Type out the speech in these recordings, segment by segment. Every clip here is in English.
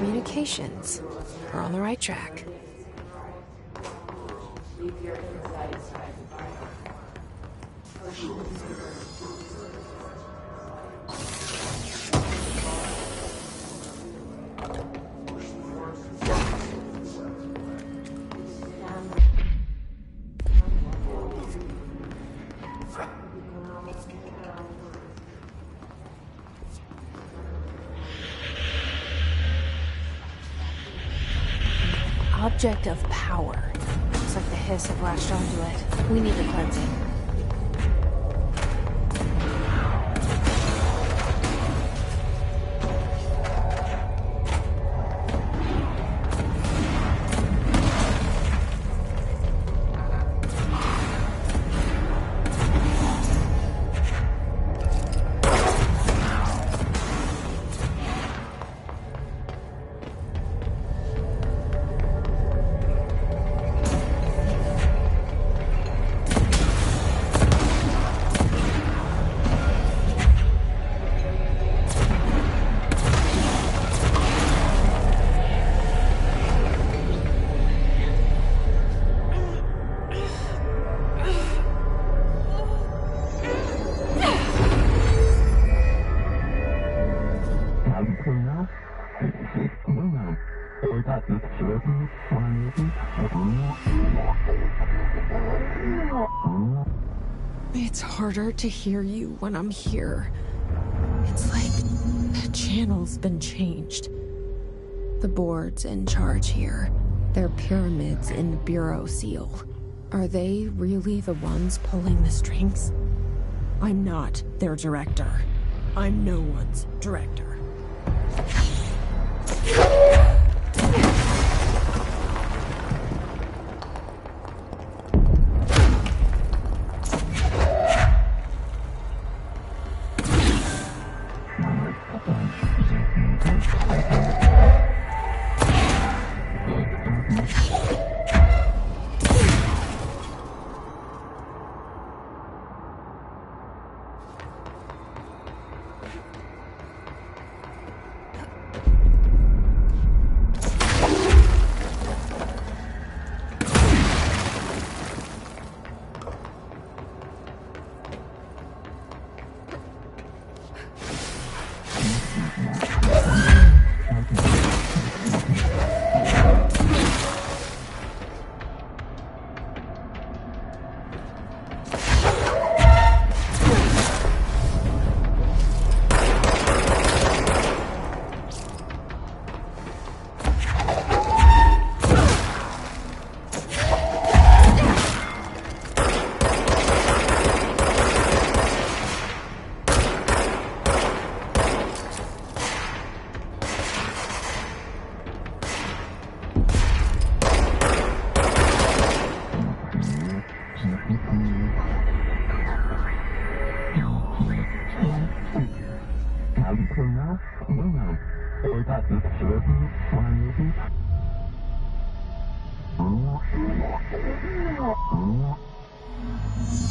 communications. We're on the right track. Object of power. Looks like the hiss have latched onto it. We need the cleansing. It's harder to hear you when I'm here. It's like the channel's been changed. The board's in charge here. They're pyramids in the Bureau seal. Are they really the ones pulling the strings? I'm not their director. I'm no one's director.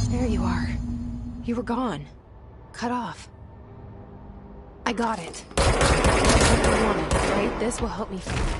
There you are. You were gone. Cut off. I got it. What I wanted, right? This will help me find it.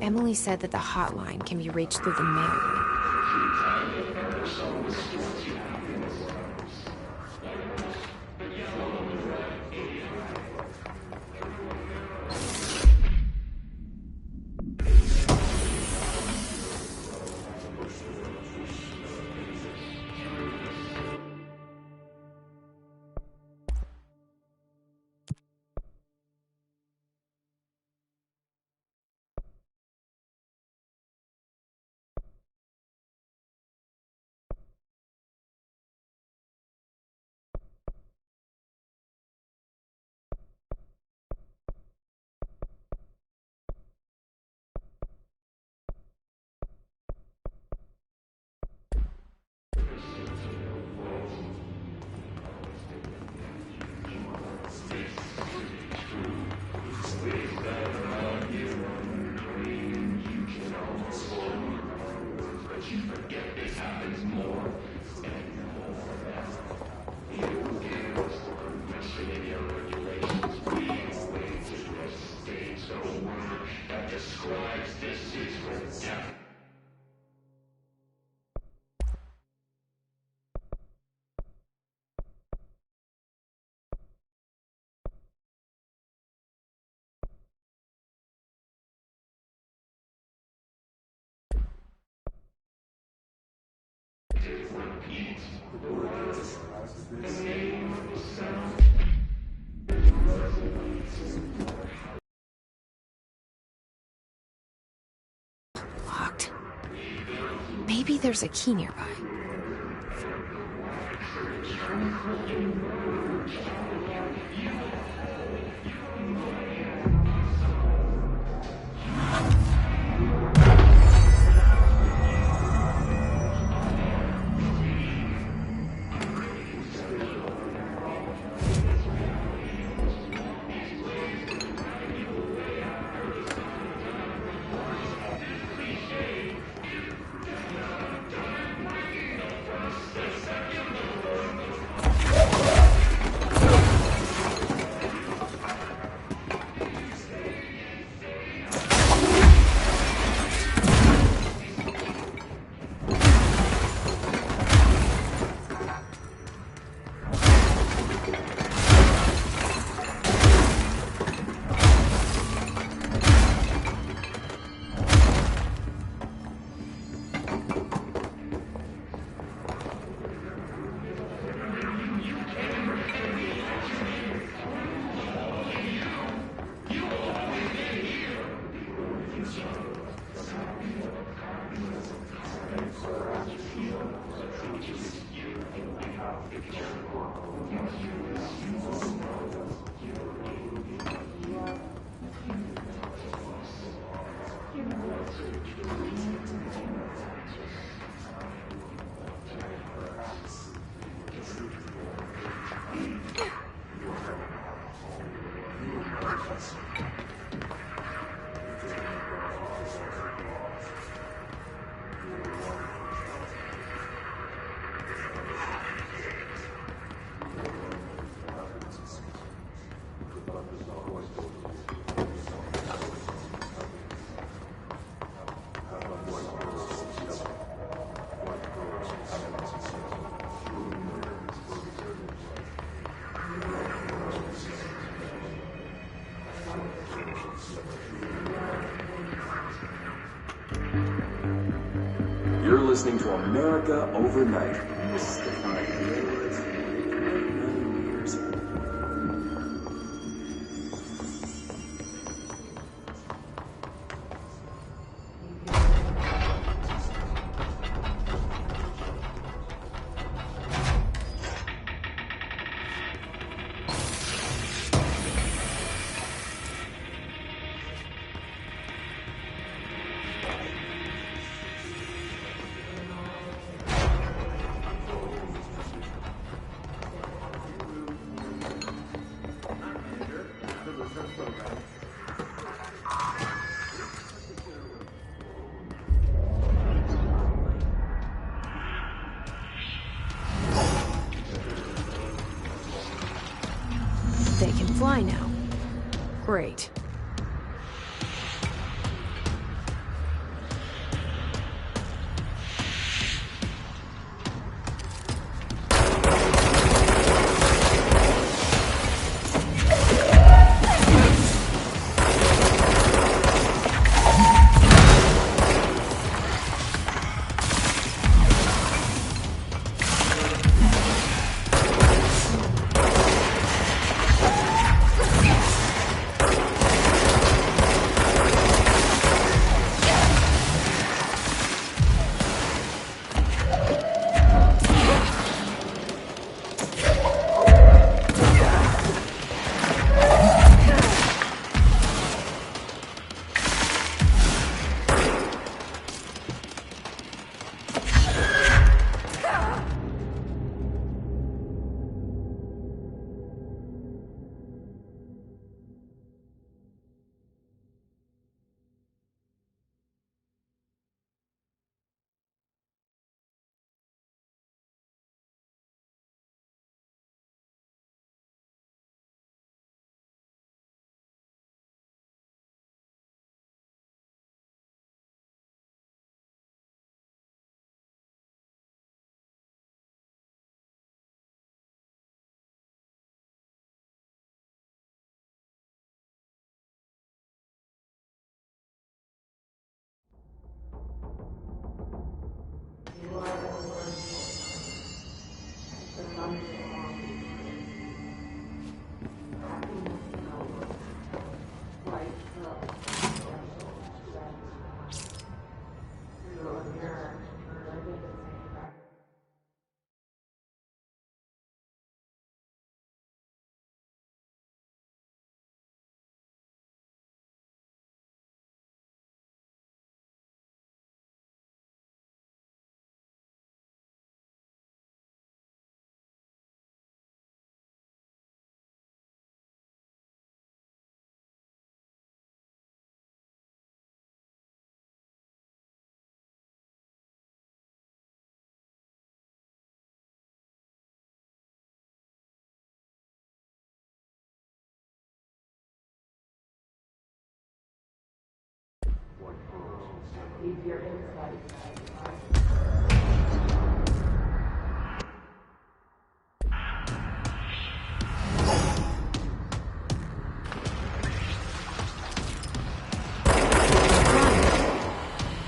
Emily said that the hotline can be reached through the mail. Locked. Maybe there's a key nearby. You're listening to America Overnight. This is Stefan Gillis. They can fly now. Great.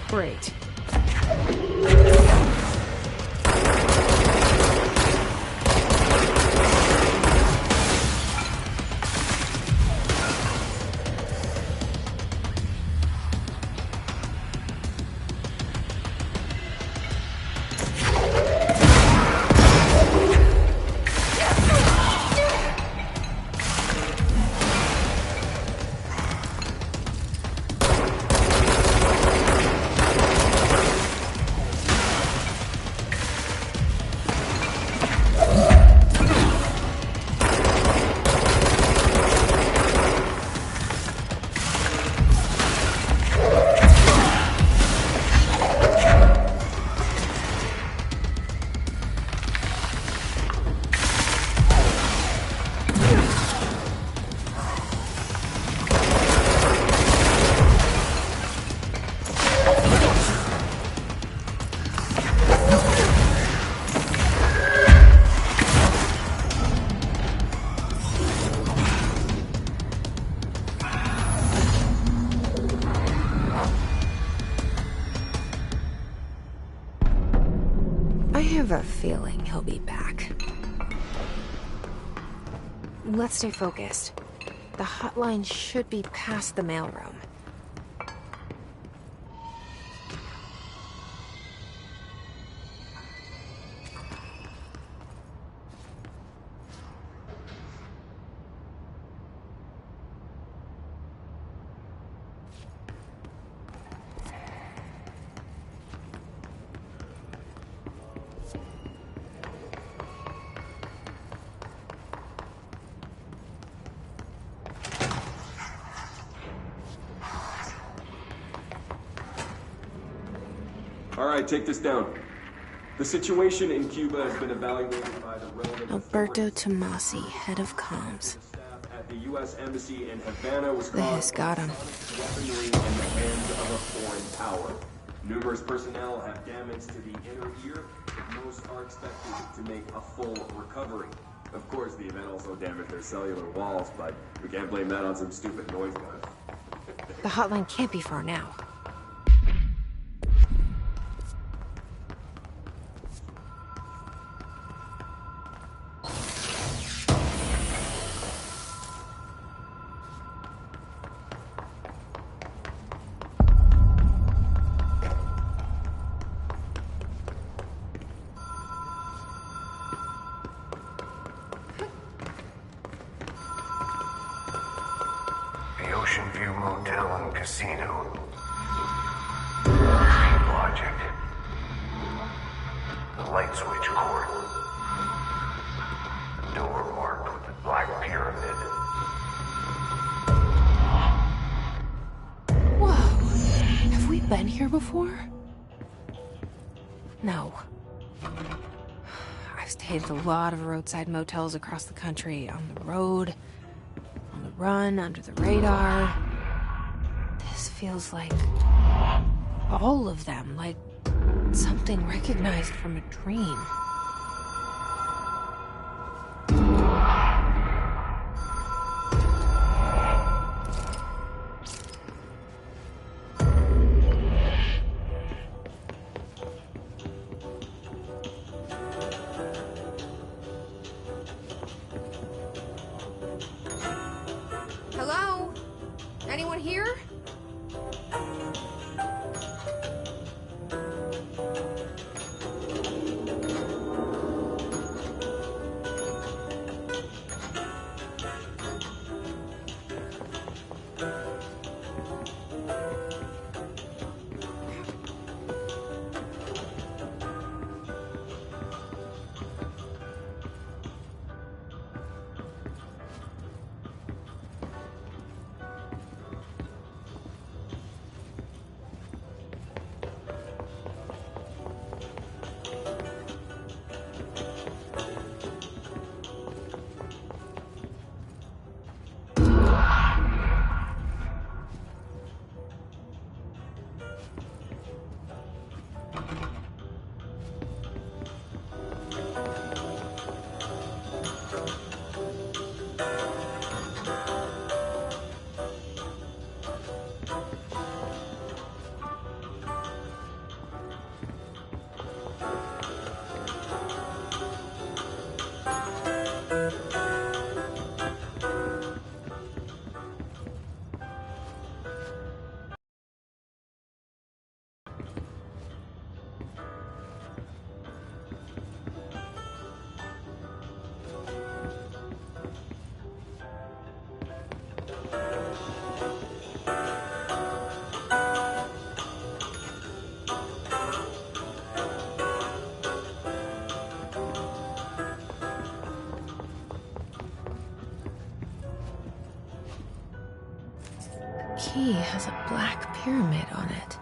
Great. I have a feeling he'll be back. Let's stay focused. The hotline should be past the mailroom. All right, take this down. The situation in Cuba has been evaluated by the relevant Alberto Tomasi, head of comms. staff at the U.S. Embassy in Havana was They just got him. weaponry in the hands of a foreign power. Numerous personnel have damage to the inner ear, but most are expected to make a full recovery. Of course, the event also damaged their cellular walls, but we can't blame that on some stupid noise gun. The hotline can't be far now. The Ocean View Motel and Casino. Logic. The light switch cord. The door marked with the Black Pyramid. Whoa! Have we been here before? No. I've stayed at a lot of roadside motels across the country, on the road, on the run, under the radar. This feels like all of them, like something recognized from a dream. Hello? Anyone here? key has a black pyramid on it.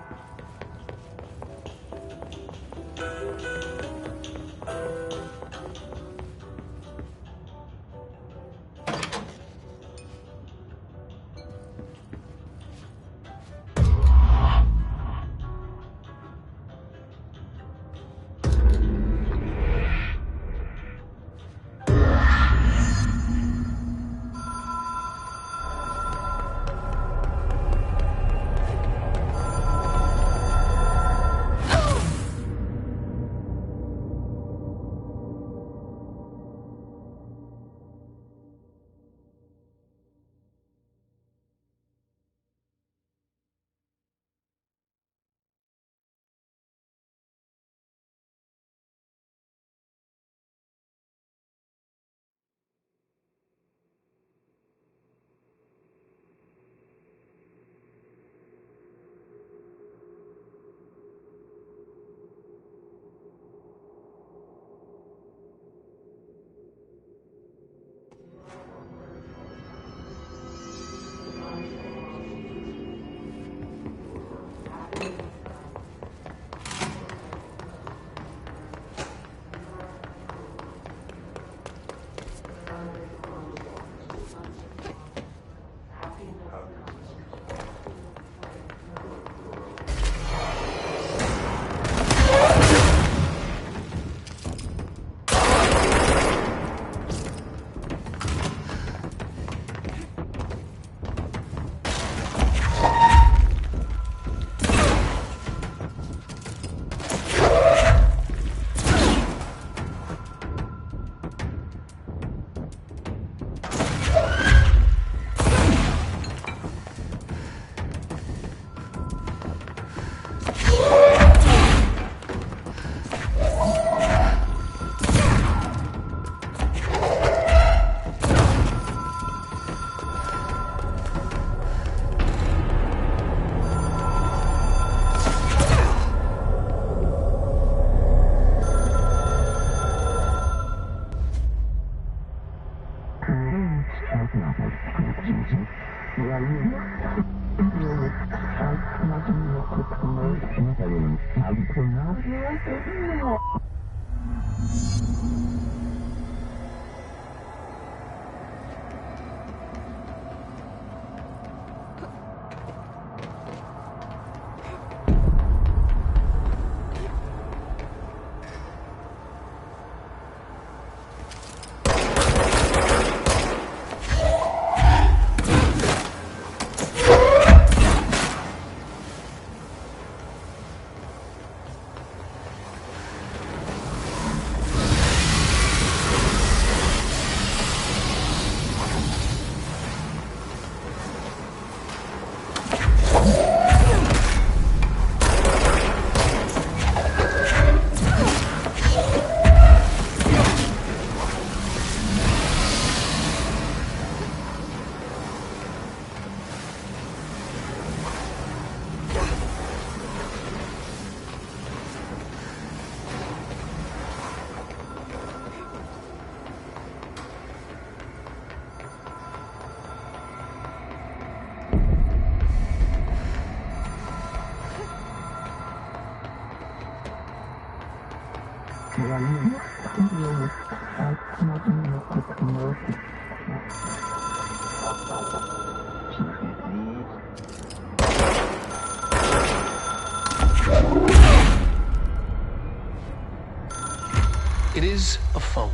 It is a phone.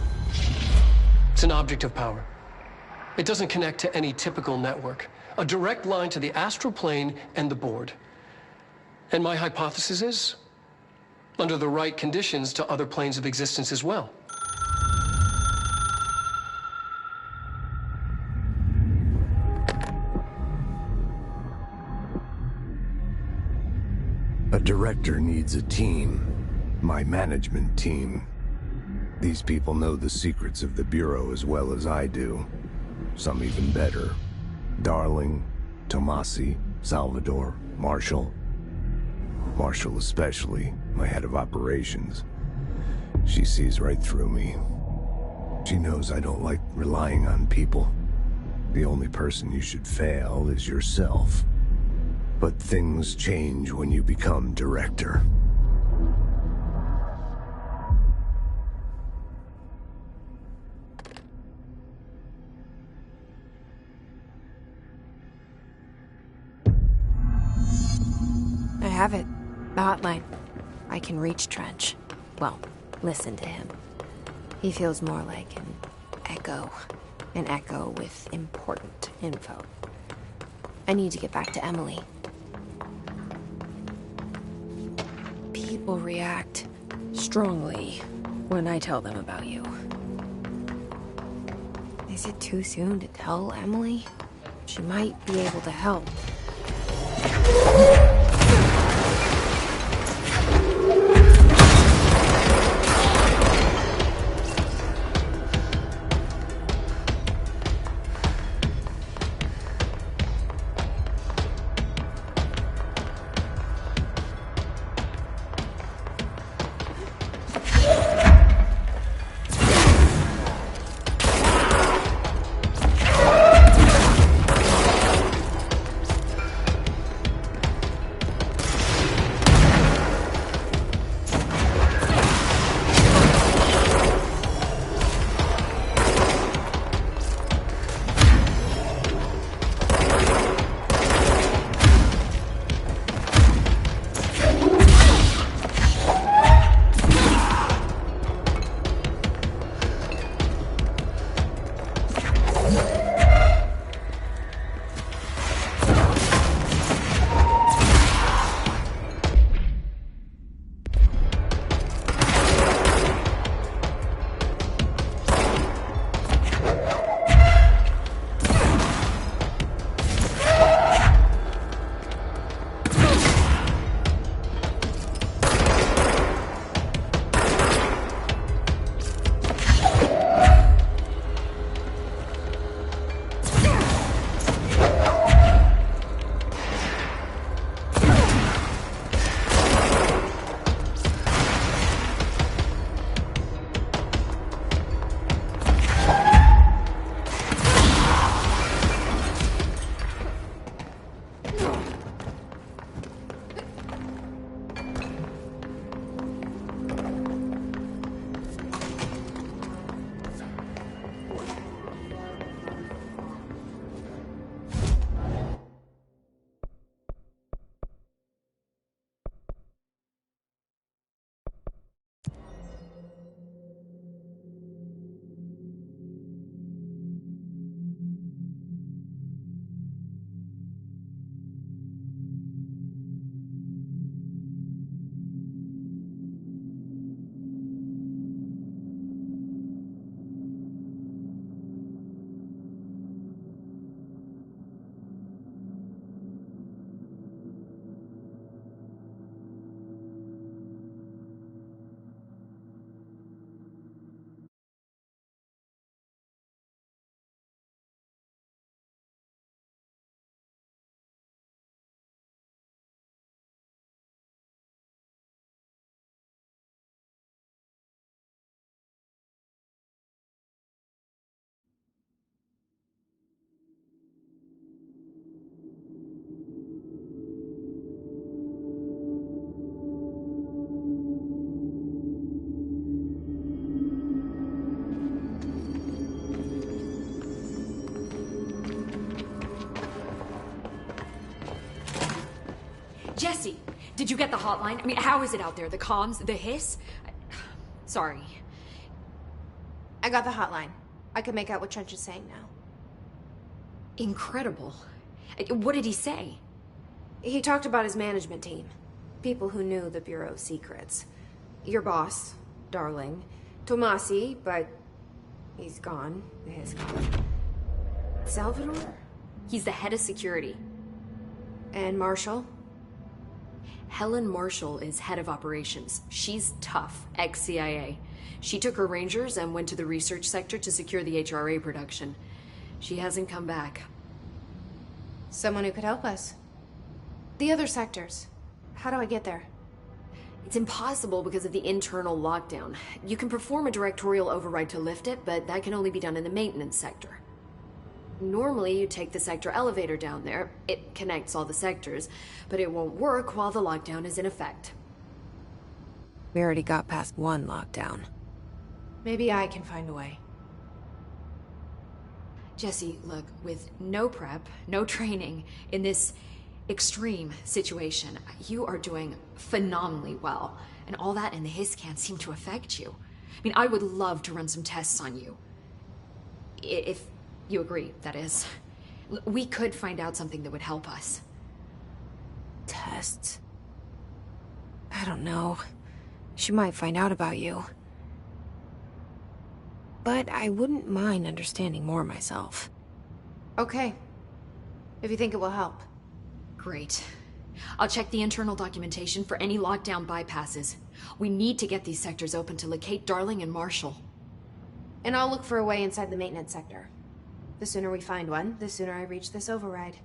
It's an object of power. It doesn't connect to any typical network. A direct line to the astral plane and the board. And my hypothesis is, under the right conditions, to other planes of existence as well. A director needs a team. My management team. These people know the secrets of the Bureau as well as I do. Some even better. Darling, Tomasi, Salvador, Marshall. Marshall especially, my head of operations. She sees right through me. She knows I don't like relying on people. The only person you should fail is yourself. But things change when you become director. I have it. The hotline. I can reach Trench. Well, listen to him. He feels more like an echo. An echo with important info. I need to get back to Emily. People react strongly when I tell them about you. Is it too soon to tell Emily? She might be able to help. Jesse, did you get the hotline? I mean, how is it out there? The comms? The hiss? Sorry. I got the hotline. I can make out what Trench is saying now. Incredible. What did he say? He talked about his management team. People who knew the Bureau's secrets. Your boss, Darling. Tomasi, but he's gone. His gone. Salvador? He's the head of security. And Marshall? Helen Marshall is head of operations. She's tough, ex-CIA. She took her Rangers and went to the research sector to secure the HRA production. She hasn't come back. Someone who could help us. The other sectors. How do I get there? It's impossible because of the internal lockdown. You can perform a directorial override to lift it, but that can only be done in the maintenance sector. Normally, you take the sector elevator down there. It connects all the sectors, but it won't work while the lockdown is in effect. We already got past one lockdown. Maybe I can find a way. Jesse, look, with no prep, no training, in this extreme situation, you are doing phenomenally well. And all that and the hiss can't seem to affect you. I mean, I would love to run some tests on you. If you agree, that is. We could find out something that would help us. Tests? I don't know. She might find out about you. But I wouldn't mind understanding more myself. Okay. If you think it will help. Great. I'll check the internal documentation for any lockdown bypasses. We need to get these sectors open to locate Darling and Marshall. And I'll look for a way inside the maintenance sector. The sooner we find one, the sooner I reach this override.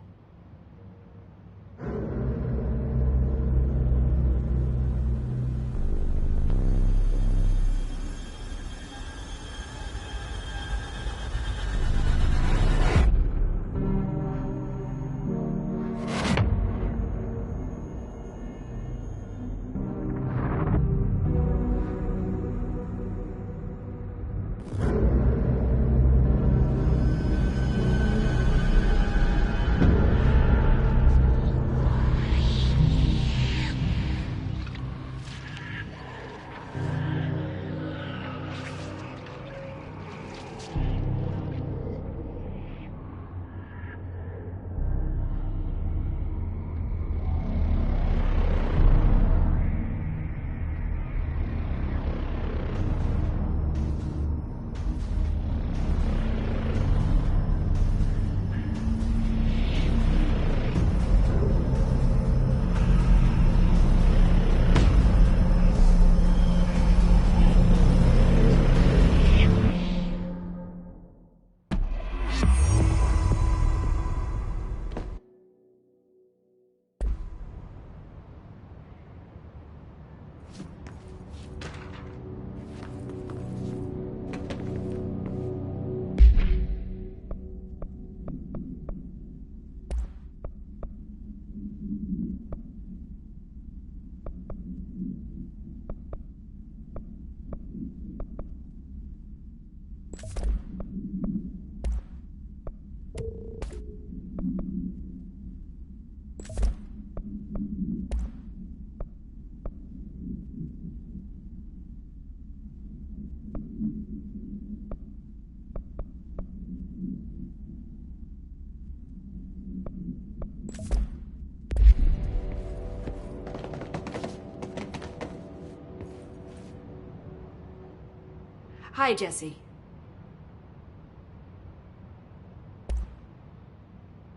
Hi, Jesse.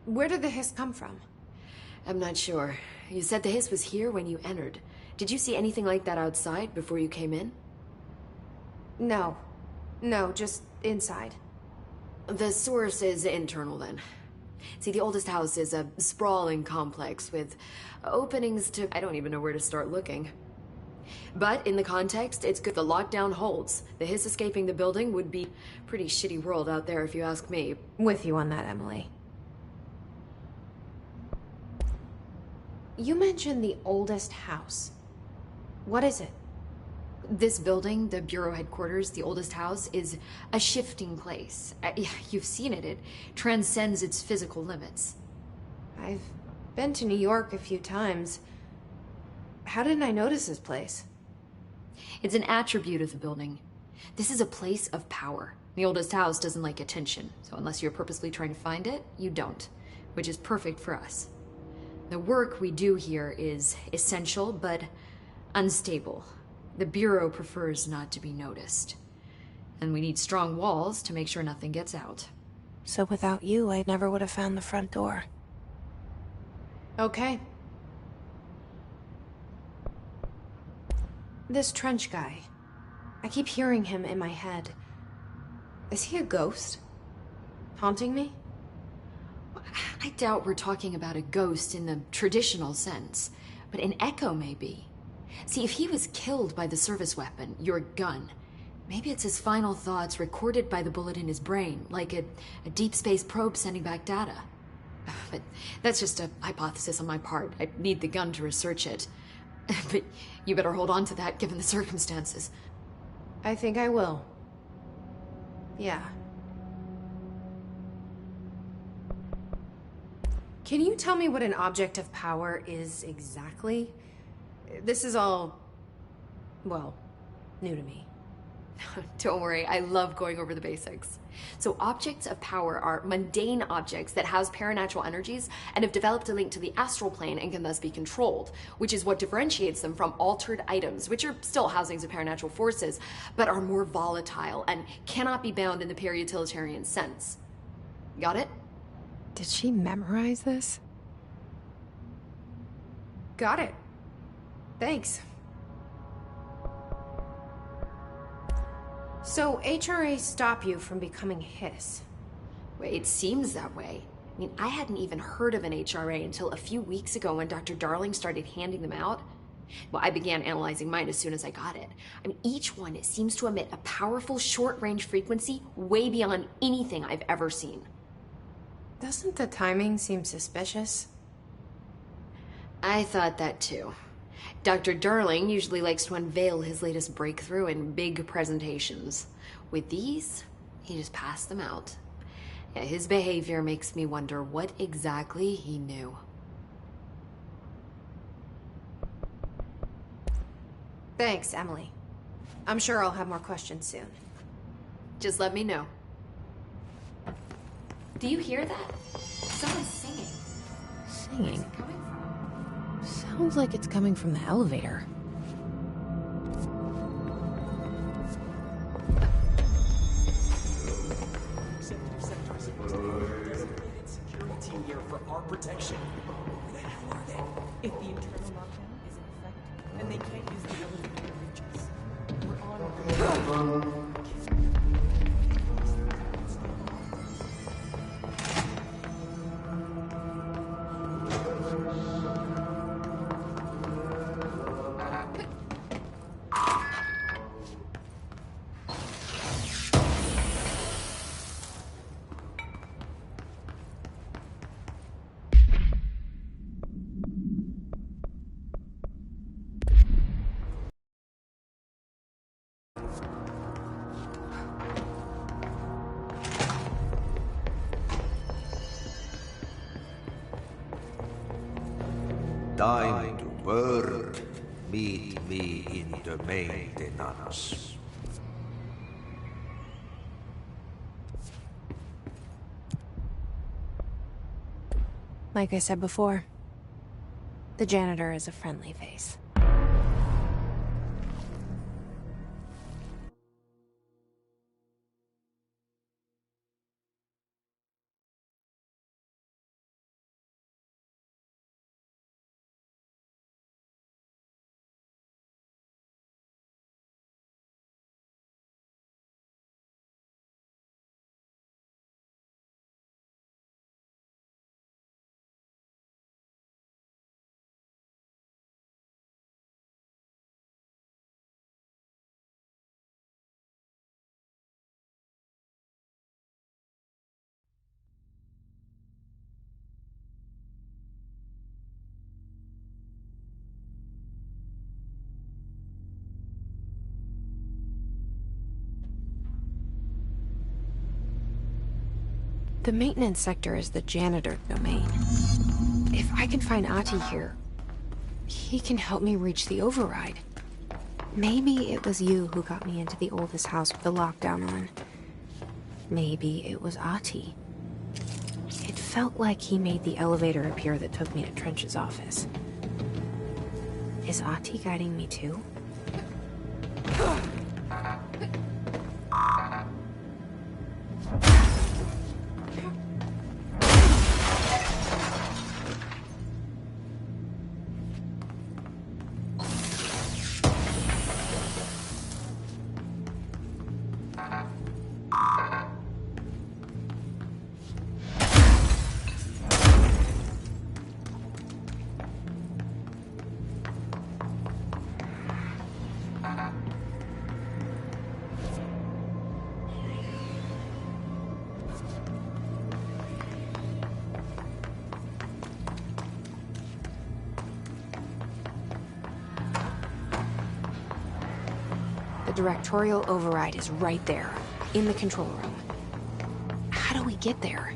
Where did the hiss come from? I'm not sure. You said the hiss was here when you entered. Did you see anything like that outside before you came in? No. No, just inside. The source is internal, then. See, the oldest house is a sprawling complex with openings to... I don't even know where to start looking. But in the context, it's good the lockdown holds. The hiss escaping the building would be a pretty shitty world out there, if you ask me. With you on that, Emily. You mentioned the oldest house. What is it? This building, the Bureau headquarters, the oldest house, is a shifting place. You've seen it. It transcends its physical limits. I've been to New York a few times. How didn't I notice this place? It's an attribute of the building. This is a place of power. The oldest house doesn't like attention, so unless you're purposely trying to find it, you don't, which is perfect for us. The work we do here is essential, but unstable. The Bureau prefers not to be noticed. And we need strong walls to make sure nothing gets out. So without you, I never would have found the front door. Okay. This Trench guy. I keep hearing him in my head. Is he a ghost? Haunting me? I doubt we're talking about a ghost in the traditional sense, but an echo maybe. See, if he was killed by the service weapon, your gun, Maybe it's his final thoughts recorded by the bullet in his brain, like a deep space probe sending back data. But that's just a hypothesis on my part. I need the gun to research it. But you better hold on to that given the circumstances. I think I will. Yeah. Can you tell me what an object of power is exactly? This is all, well, new to me. Don't worry, I love going over the basics. So objects of power are mundane objects that house paranatural energies and have developed a link to the astral plane and can thus be controlled, which is what differentiates them from altered items, which are still housings of paranatural forces, but are more volatile and cannot be bound in the pure utilitarian sense. Got it? Did she memorize this? Got it. Thanks. So, HRA stop you from becoming Hiss? Well, it seems that way. I mean, I hadn't even heard of an HRA until a few weeks ago when Dr. Darling started handing them out. Well, I began analyzing mine as soon as I got it. I mean, each one seems to emit a powerful short-range frequency way beyond anything I've ever seen. Doesn't the timing seem suspicious? I thought that too. Dr. Darling usually likes to unveil his latest breakthrough in big presentations. With these, he just passed them out. Yeah, his behavior makes me wonder what exactly he knew. Thanks, Emily. I'm sure I'll have more questions soon. Just let me know. Do you hear that? Someone's singing. Singing? Where's it coming from? Sounds like it's coming from the elevator. Executive Secretary supposed to have a designated security team here for our protection. Who the hell are they? If the internal lockdown is in effect, then they can't use the elevator to reach us. We're on. Time to work. Meet me in the maintenance. Like I said before, the janitor is a friendly face. The maintenance sector is the janitor domain. If I can find Ahti here, he can help me reach the override. Maybe it was you who got me into the oldest house with the lockdown on. Maybe it was Ahti. It felt like he made the elevator appear that took me to Trench's office. Is Ahti guiding me too? directorial override is right there, in the control room. How do we get there?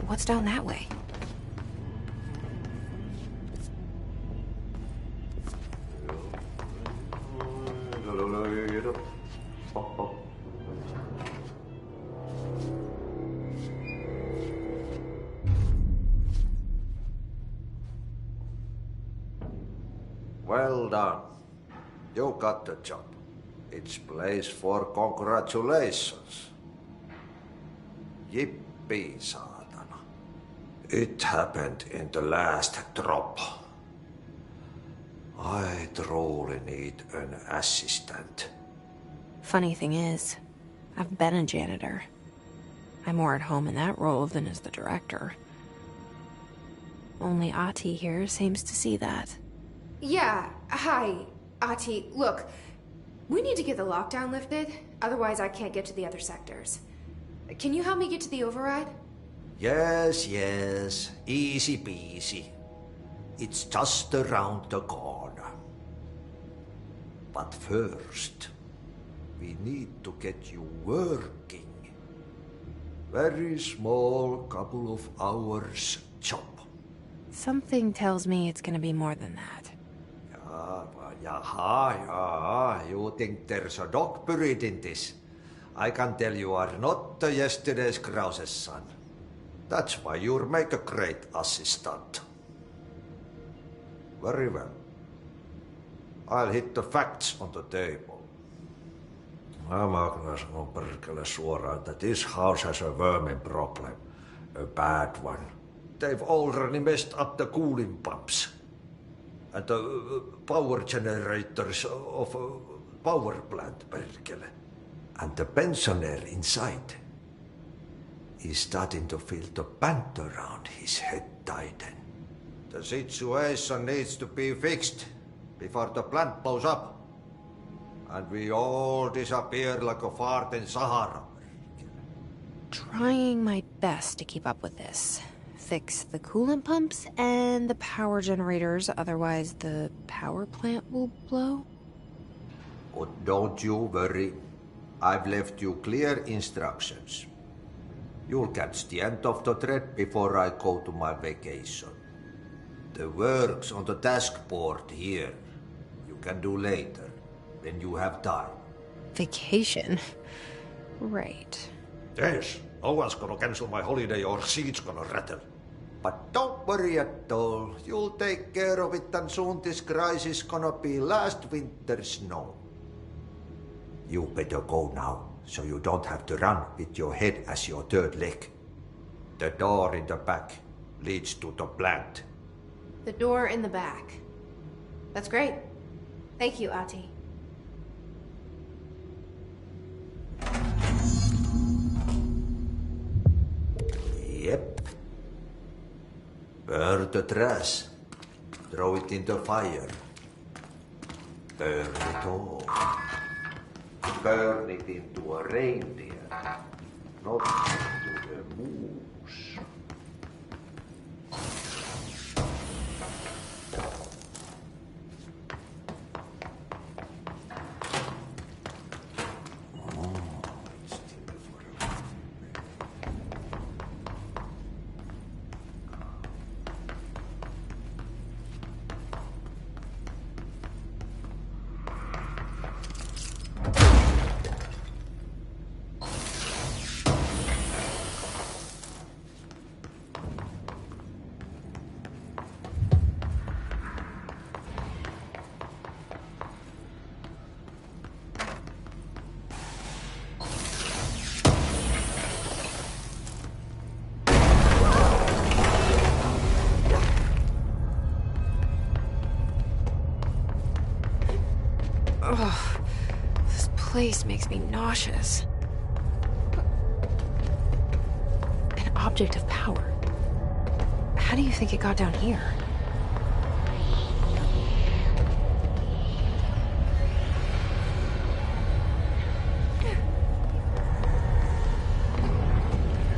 What's down that way? Well done. You got the job. It's place for congratulations. Yippee, saatana. It happened in the last drop. I truly need an assistant. Funny thing is, I've been a janitor. I'm more at home in that role than as the director. Only Ahti here seems to see that. Yeah, hi, Ahti. Look, we need to get the lockdown lifted, otherwise I can't get to the other sectors. Can you help me get to the override? Yes, easy peasy. It's just around the corner. But first, we need to get you working. Very small, couple of hours job. Something tells me it's gonna be more than that. You think there's a dog buried in this? I can tell you are not yesterday's Krause's son. That's why you'll make a great assistant. Very well. I'll hit the facts on the table. Mä kyllä sanon perkele suoraan, that this house has a vermin problem. A bad one. They've already messed up the cooling pumps. And the power generators of a power plant, perkele. And the pensioner inside is starting to feel the band around his head tighten. The situation needs to be fixed before the plant blows up. And we all disappear like a fart in Sahara. Trying my best to keep up with this. Fix the coolant pumps and the power generators, otherwise the power plant will blow? But don't you worry. I've left you clear instructions. You'll catch the end of the thread before I go to my vacation. The work's on the task board here. You can do later, when you have time. Vacation? Right. Yes, no one's gonna cancel my holiday or seat's gonna rattle. But don't worry at all. You'll take care of it and soon this crisis gonna be last winter's snow. You better go now, so you don't have to run with your head as your third leg. The door in the back leads to the plant. The door in the back. That's great. Thank you, Ahti. Yep. Burn the trash. Throw it in the fire. Burn it all. Burn it into a reindeer, not into a moose. Ugh, this place makes me nauseous. An object of power. How do you think it got down here?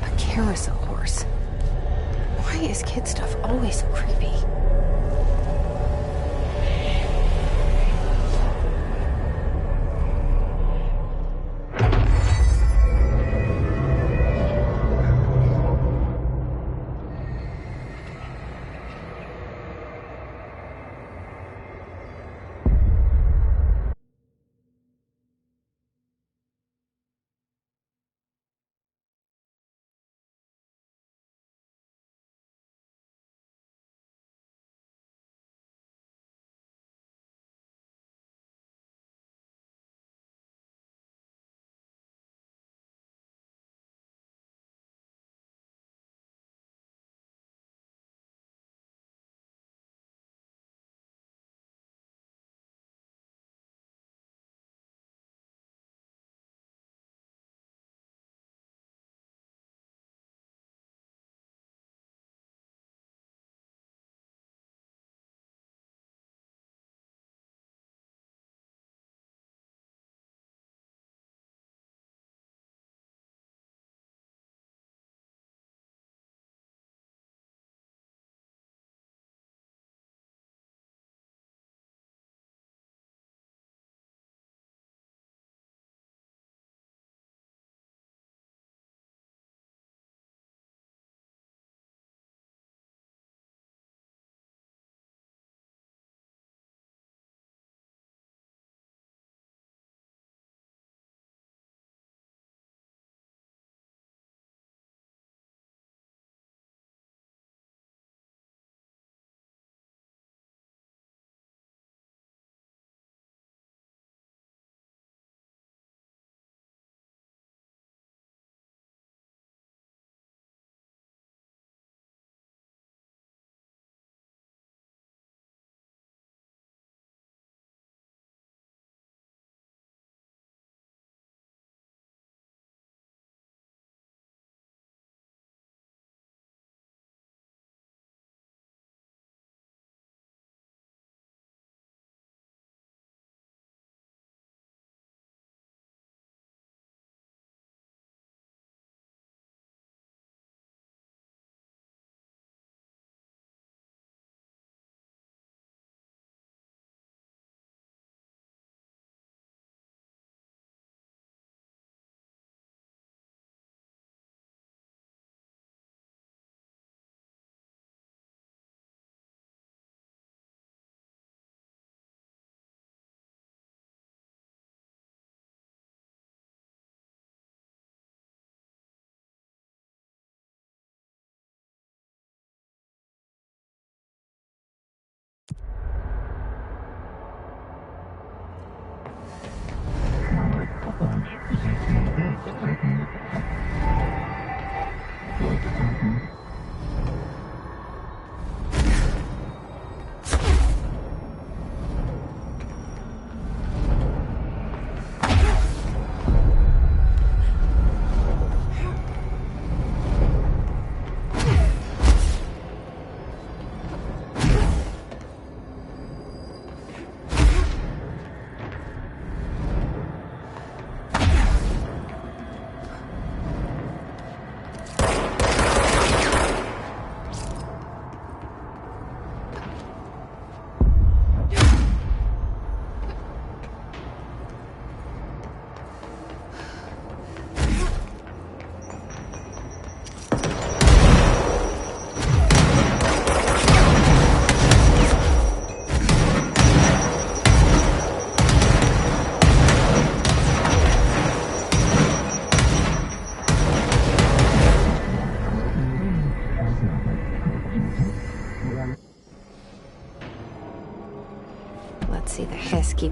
A carousel horse. Why is kid stuff always so creepy?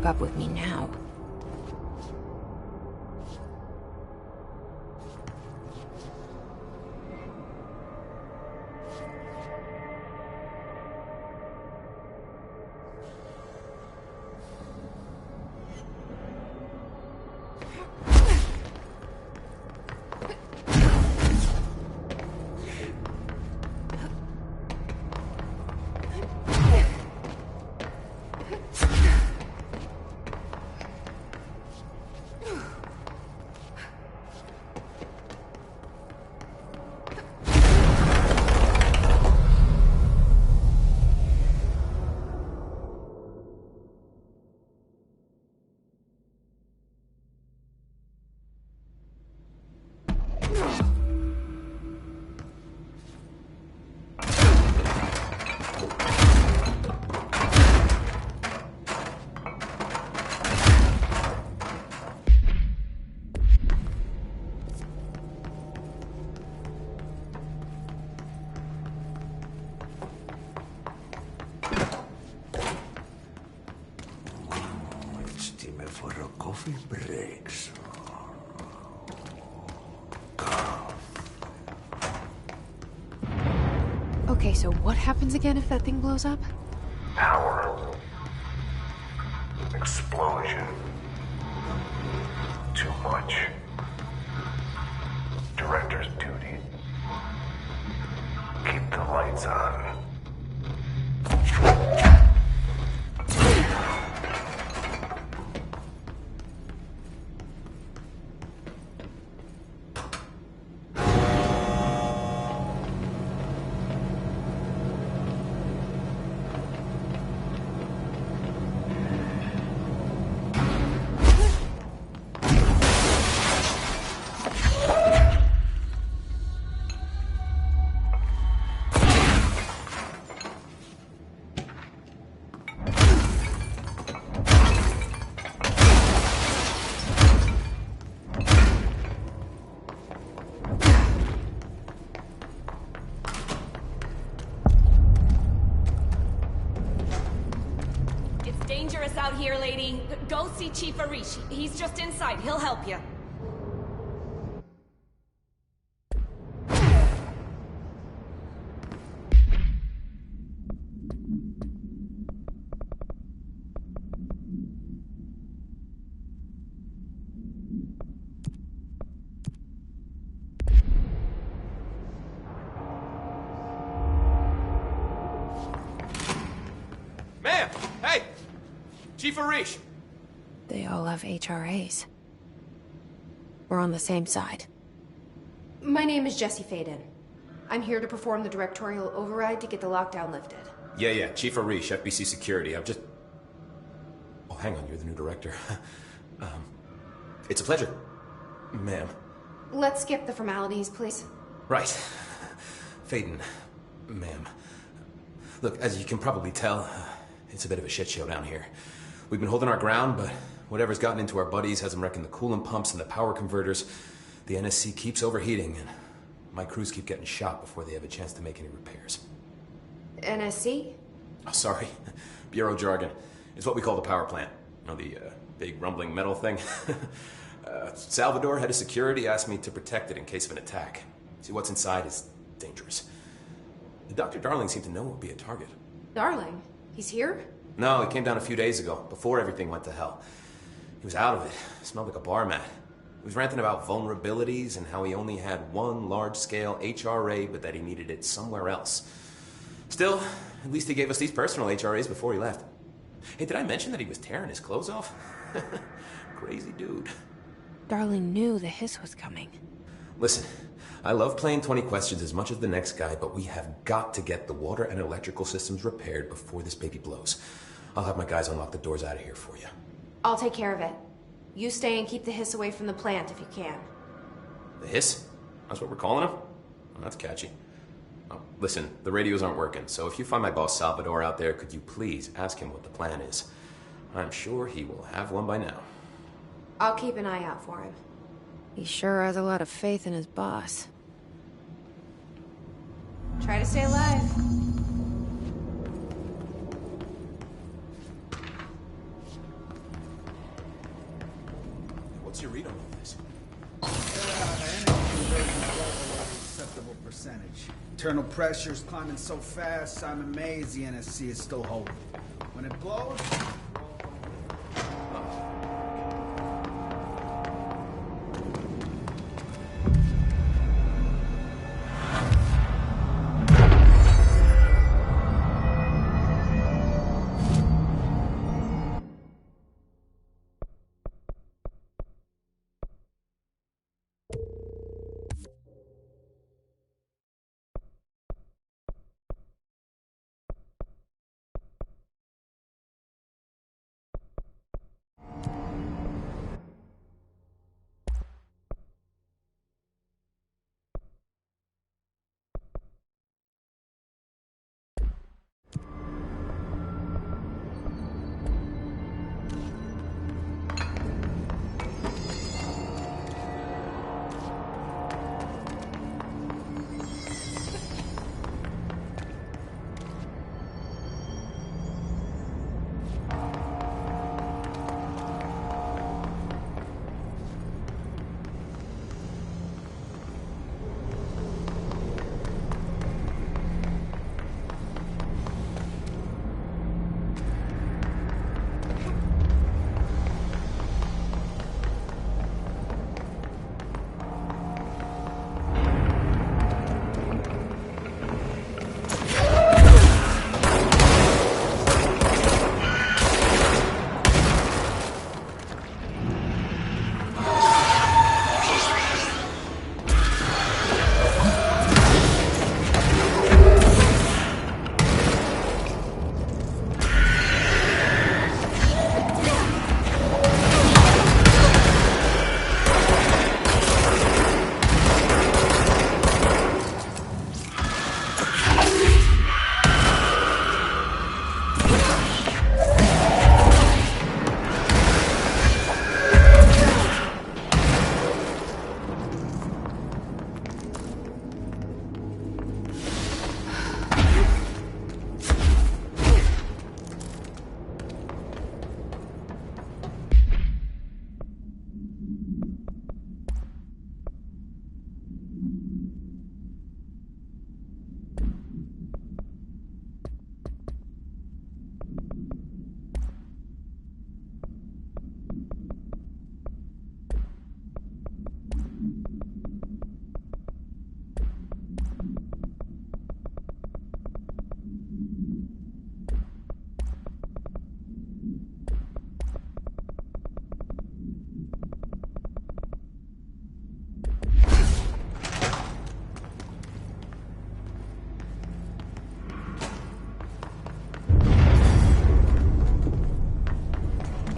keep up with me now. Breaks. Okay, so what happens again if that thing blows up? Power. Explosion. Too much. Director's duty. Keep the lights on. Out here, lady. Go see Chief Arish. He's just inside. He'll help you. Ma'am! Hey! Chief Arish! They all have HRAs. We're on the same side. My name is Jesse Faden. I'm here to perform the directorial override to get the lockdown lifted. Yeah, Chief Arish, FBC Security. I've just... Oh, hang on, you're the new director. It's a pleasure, ma'am. Let's skip the formalities, please. Right. Faden, ma'am. Look, as you can probably tell, it's a bit of a shit show down here. We've been holding our ground, but whatever's gotten into our buddies has them wrecking the coolant pumps and the power converters. The NSC keeps overheating, and my crews keep getting shot before they have a chance to make any repairs. NSC? Oh, sorry. Bureau jargon. It's what we call the power plant. You know, the big rumbling metal thing? Salvador, head of security, asked me to protect it in case of an attack. See, what's inside is dangerous. Dr. Darling seemed to know it would be a target. Darling? He's here? No, he came down a few days ago, before everything went to hell. He was out of it. Smelled like a bar mat. He was ranting about vulnerabilities and how he only had one large-scale HRA, but that he needed it somewhere else. Still, at least he gave us these personal HRAs before he left. Hey, did I mention that he was tearing his clothes off? Crazy dude. Darling knew the hiss was coming. Listen, I love playing 20 questions as much as the next guy, but we have got to get the water and electrical systems repaired before this baby blows. I'll have my guys unlock the doors out of here for you. I'll take care of it. You stay and keep the hiss away from the plant if you can. The hiss? That's what we're calling him? Well, that's catchy. Oh, listen, the radios aren't working, so if you find my boss Salvador out there, could you please ask him what the plan is? I'm sure he will have one by now. I'll keep an eye out for him. He sure has a lot of faith in his boss. Try to stay alive. your read on all this? The energy conversion is well below the acceptable percentage. Internal pressure's climbing so fast, I'm amazed the NSC is still holding. When it blows,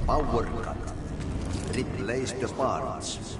Power cut. Replace the parts.